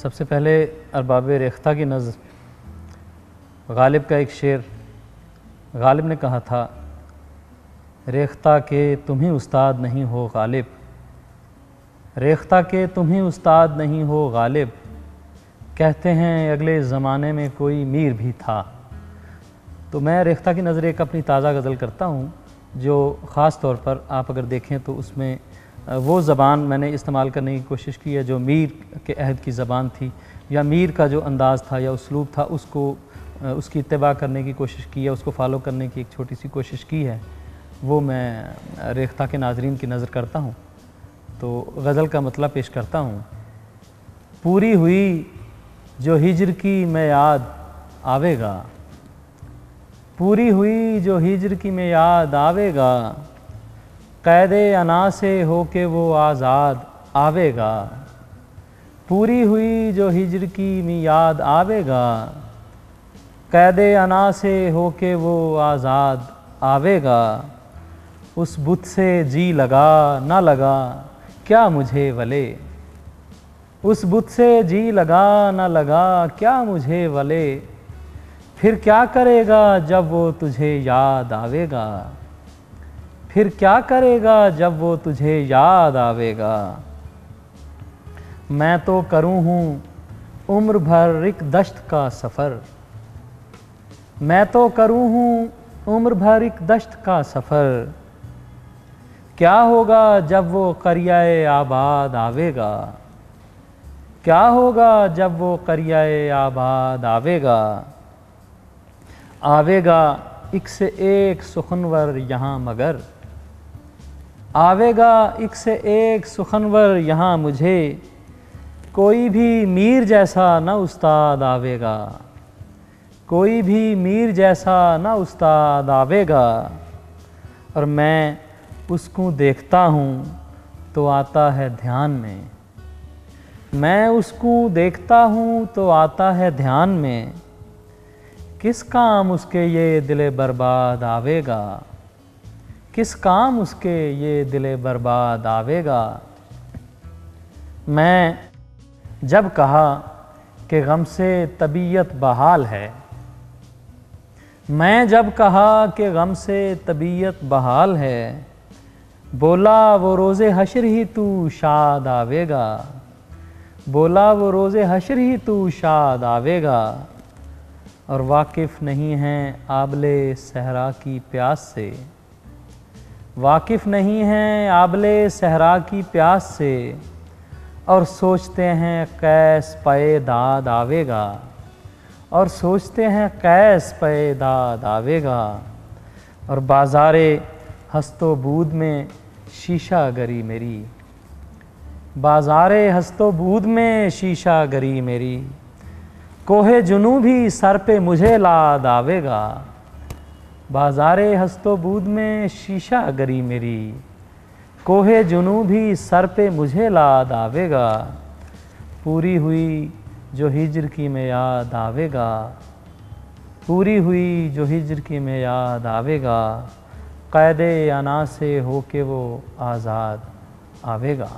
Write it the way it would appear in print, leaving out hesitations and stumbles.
सबसे पहले अरबाब रेख्ता की नज़्म गालिब का एक शेर। गालिब ने कहा था, रेख्ता के तुम ही उस्ताद नहीं हो गालिब, रेख्ता के तुम ही उस्ताद नहीं हो गालिब, कहते हैं अगले ज़माने में कोई मीर भी था। तो मैं रेख्ता की नज़र एक अपनी ताज़ा गज़ल करता हूँ जो ख़ास तौर पर आप अगर देखें तो उसमें वो ज़बान मैंने इस्तेमाल करने की कोशिश की है जो मीर के अहद की ज़बान थी, या मीर का जो अंदाज़ था या उसलूब था उसको उसकी इत्तिबा करने की कोशिश की है, उसको फॉलो करने की एक छोटी सी कोशिश की है। वो मैं रेख्ता के नाज़रीन की नज़र करता हूँ। तो गज़ल का मतलब पेश करता हूँ। पूरी हुई जो हिज्र की मैं याद आवेगा, पूरी हुई जो हिज्र की मैं याद आवेगा, क़ैदे अना से होके वो आज़ाद आवेगा। पूरी हुई जो हिज्र की मैं याद आवेगा, क़ैदे अना से होके वो आज़ाद आवेगा। उस बुत से जी लगा ना लगा क्या मुझे वले, उस बुत से जी लगा ना लगा क्या मुझे वले, फिर क्या करेगा जब वो तुझे याद आवेगा, फिर क्या करेगा जब वो तुझे याद आवेगा। मैं तो करूँ हूँ उम्र भर एक दश्त का सफ़र, मैं तो करूँ हूँ उम्र भर एक दश्त का सफ़र, क्या होगा जब वो क़रियाए आबाद आवेगा, क्या होगा जब वो क़रियाए आबाद आवेगा। आवेगा एक से एक सुखनवर यहाँ मगर, आवेगा एक से एक सुखनवर यहाँ मुझे, कोई भी मीर जैसा न उस्ताद आवेगा, कोई भी मीर जैसा न उस्ताद आवेगा। और मैं उसको देखता हूँ तो आता है ध्यान में, मैं उसको देखता हूँ तो आता है ध्यान में, किस काम उसके ये दिले बर्बाद आवेगा, किस काम उसके ये दिले बर्बाद आवेगा। मैं जब कहा कि गम से तबीयत बहाल है, मैं जब कहा कि गम से तबीयत बहाल है, बोला वो रोज़े हश्र ही तू शाद आवेगा, बोला वो रोज़े हश्र ही तू शाद आवेगा। और वाकिफ़ नहीं हैं आबले सहरा की प्यास से, वाकिफ़ नहीं हैं आबले सहरा की प्यास से, और सोचते हैं कैस पे दाद आवेगा, और सोचते हैं कैस पे दाद आवेगा। और बाज़ारे हस्तो बूद में शीशा गरी मेरी, बाज़ारे हस्तो बूद में शीशा गरी मेरी, कोहे जुनू भी सर पे मुझे लाद आवेगा, बाज़ारे हस्तो बूद में शीशा गरी मेरी, कोहे जुनू भी सर पे मुझे लाद आवेगा। पूरी हुई जो हिज्र की मैं याद आवेगा, पूरी हुई जो हिज्र की मैं याद आवेगा, क़ैदे अना से होके वो आज़ाद आवेगा।